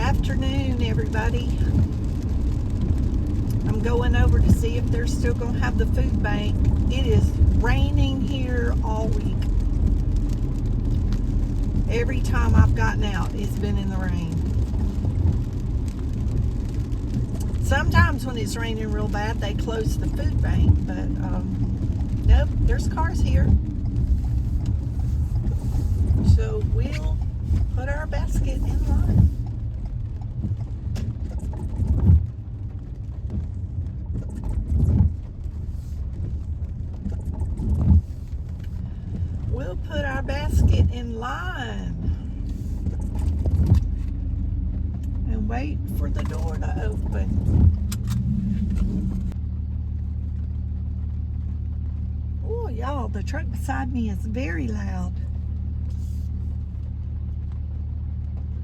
afternoon, everybody. I'm going over to see if they're still going to have the food bank. It is raining here all week. Every time I've gotten out, it's been in the rain. Sometimes when it's raining real bad, they close the food bank, but nope, there's cars here. So we'll put our basket in line. We'll put our basket in line and wait for the door to open. Oh, y'all, the truck beside me is very loud.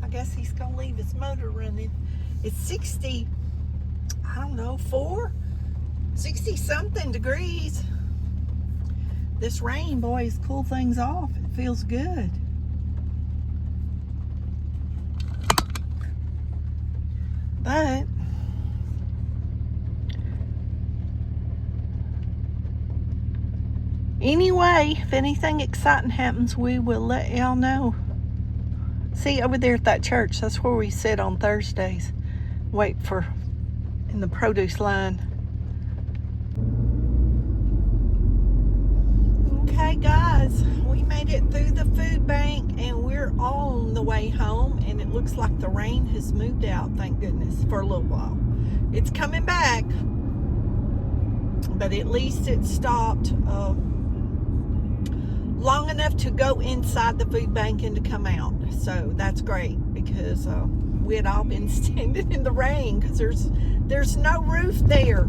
I guess he's gonna leave his motor running. It's 60, I don't know, 60 something degrees. This rain, boys, cool things off. It feels good. But anyway, if anything exciting happens, we will let y'all know. See, over there at that church, that's where we sit on Thursdays. Wait for in the produce line. Okay, guys, we made it through the food bank and we're on the way home, and it looks like the rain has moved out, thank goodness, for a little while. It's coming back, but at least it stopped long enough to go inside the food bank and to come out. So that's great, because we had all been standing in the rain because there's no roof there.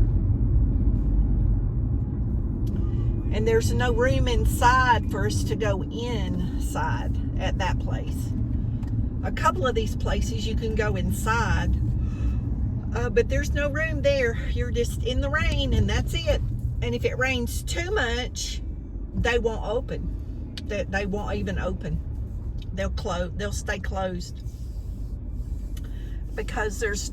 And there's no room inside for us to go inside at that place. A couple of these places you can go inside, but there's no room there. You're just in the rain and that's it. And if it rains too much, they won't open. They won't even open. They'll stay closed because there's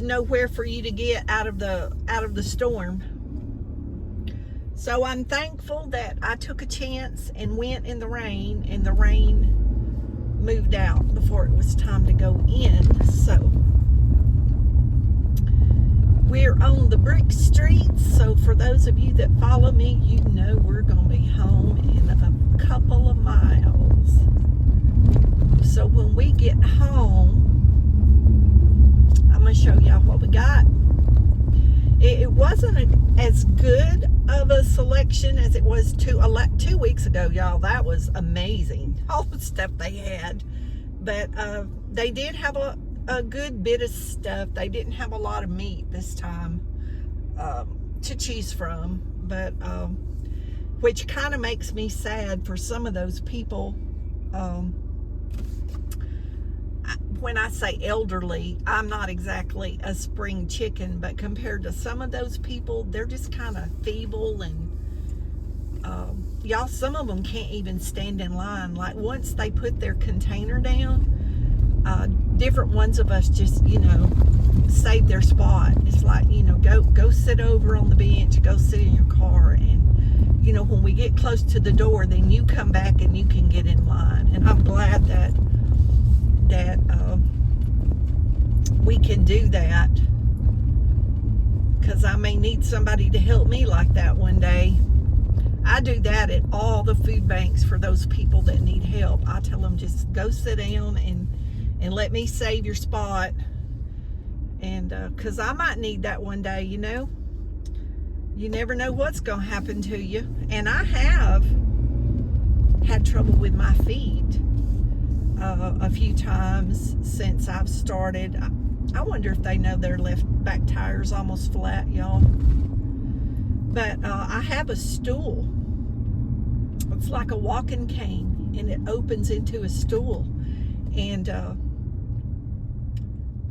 nowhere for you to get out of the storm. So I'm thankful that I took a chance and went in the rain, and the rain moved out before it was time to go in. So we're on the brick streets. So for those of you that follow me, you know we're going to be home in a couple of miles. So when we get home, I'm going to show y'all what we got. It wasn't as good of a selection as it was 2 weeks ago, y'all. That was amazing, all the stuff they had. But they did have a good bit of stuff. They didn't have a lot of meat this time to choose from, but which kind of makes me sad for some of those people. When I say elderly, I'm not exactly a spring chicken, but compared to some of those people, they're just kind of feeble, and y'all, some of them can't even stand in line. Like once they put their container down, different ones of us just, save their spot. It's like, go sit over on the bench, go sit in your car, and when we get close to the door, then you come back and you can get in line. And I'm glad that we can do that, because I may need somebody to help me like that one day. I do that at all the food banks for those people that need help. I tell them, just go sit down and let me save your spot, and because I might need that one day. You never know what's gonna happen to you. And I have had trouble with my feet a few times since I've started. I wonder if they know their left back tire's almost flat, y'all. But I have a stool. It's like a walking cane, and it opens into a stool. And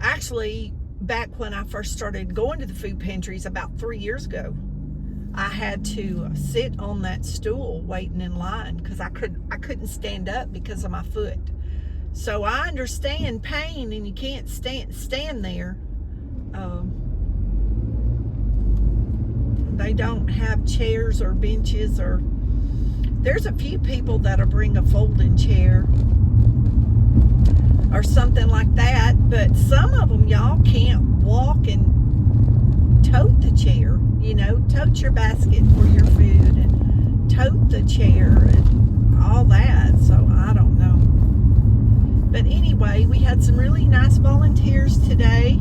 actually, back when I first started going to the food pantries about 3 years ago, I had to sit on that stool waiting in line because I couldn't stand up because of my foot. So I understand pain, and you can't stand there. They don't have chairs or benches, or there's a few people that'll bring a folding chair or something like that, but some of them, y'all, can't walk and tote the chair, tote your basket for your food and tote the chair and all that. So I don't know. But anyway, we had some really nice volunteers today.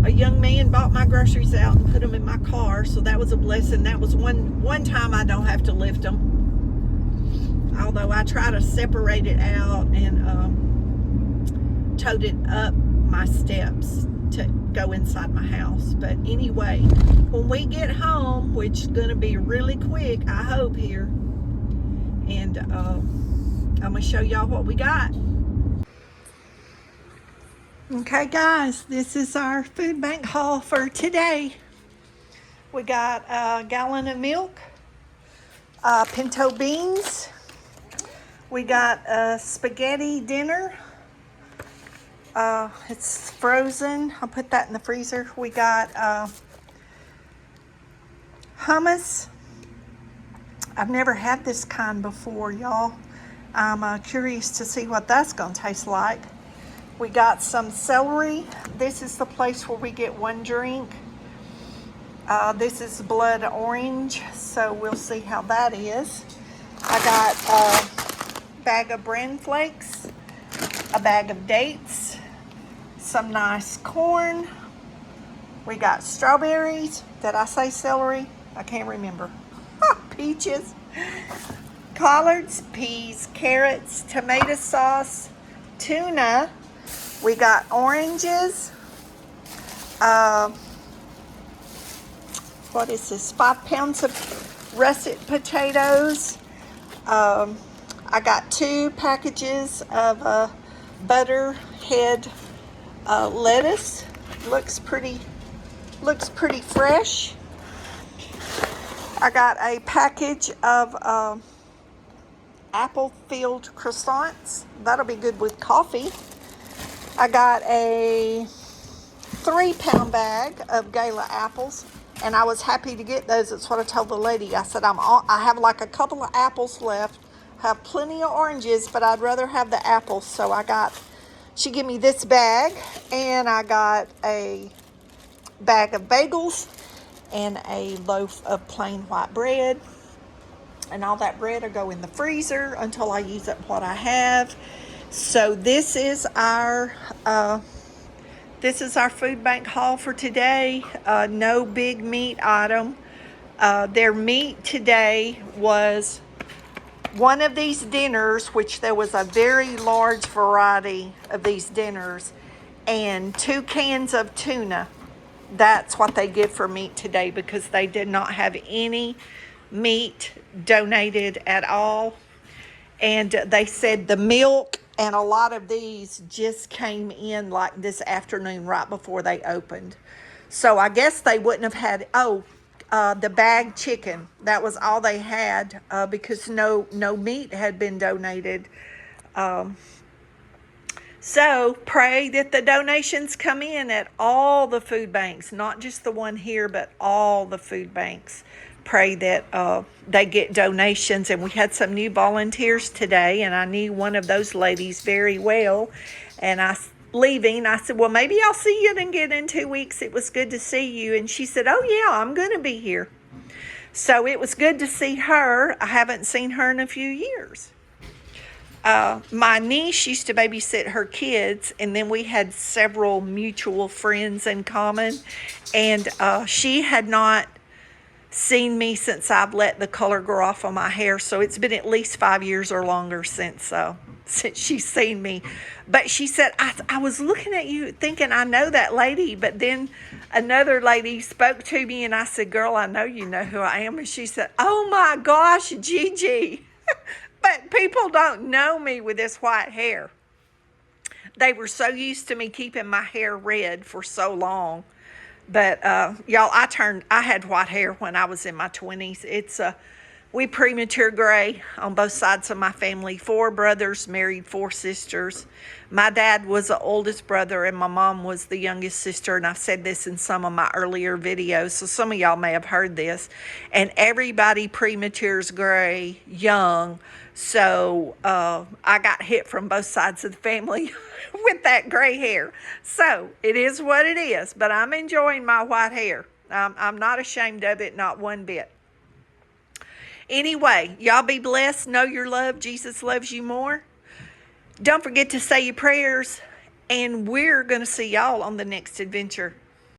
A young man bought my groceries out and put them in my car, so that was a blessing. That was one time I don't have to lift them, although I try to separate it out and tote it up my steps to go inside my house. But anyway, when we get home, which is going to be really quick, I hope, here, and I'm going to show y'all what we got. Okay, guys, this is our food bank haul for today. We got a gallon of milk, pinto beans. We got a spaghetti dinner. It's frozen. I'll put that in the freezer. We got hummus. I've never had this kind before, y'all. I'm curious to see what that's going to taste like. We got some celery. This is the place where we get one drink. This is blood orange, so we'll see how that is. I got a bag of bran flakes, a bag of dates, some nice corn. We got strawberries. Did I say celery? I can't remember. Peaches, collards, peas, carrots, tomato sauce, tuna. We got oranges. What is this? 5 pounds of russet potatoes. I got 2 packages of butterhead lettuce. Looks pretty fresh. I got a package of apple-filled croissants. That'll be good with coffee. I got a 3-pound bag of Gala apples, and I was happy to get those. That's what I told the lady. I said, I have like a couple of apples left. I have plenty of oranges, but I'd rather have the apples. So she gave me this bag, and I got a bag of bagels and a loaf of plain white bread. And all that bread will go in the freezer until I use up what I have. So this is our food bank haul for today. No big meat item. Their meat today was one of these dinners, which there was a very large variety of these dinners, and 2 cans of tuna. That's what they give for meat today, because they did not have any meat donated at all. And they said the milk and a lot of these just came in like this afternoon right before they opened. So I guess they wouldn't have had, the bagged chicken. That was all they had because no meat had been donated. So pray that the donations come in at all the food banks, not just the one here, but all the food banks. Pray that they get donations. And we had some new volunteers today, and I knew one of those ladies very well. And I said, well, maybe I'll see you again in 2 weeks. It was good to see you. And she said, oh yeah, I'm going to be here. So it was good to see her. I haven't seen her in a few years. My niece used to babysit her kids, and then we had several mutual friends in common. And she had not seen me since I've let the color grow off on my hair, so it's been at least 5 years or longer since she's seen me. But she said, I was looking at you thinking I know that lady, but then another lady spoke to me, and I said, girl, I know you know who I am. And she said, oh my gosh, Gigi. But people don't know me with this white hair. They were so used to me keeping my hair red for so long. But y'all, I had white hair when I was in my 20s. We premature gray on both sides of my family. 4 brothers, married 4 sisters. My dad was the oldest brother and my mom was the youngest sister. And I've said this in some of my earlier videos, so some of y'all may have heard this. And everybody prematures gray young. So I got hit from both sides of the family with that gray hair. So it is what it is. But I'm enjoying my white hair. I'm not ashamed of it, not one bit. Anyway, y'all be blessed. Know you're loved. Jesus loves you more. Don't forget to say your prayers. And we're going to see y'all on the next adventure.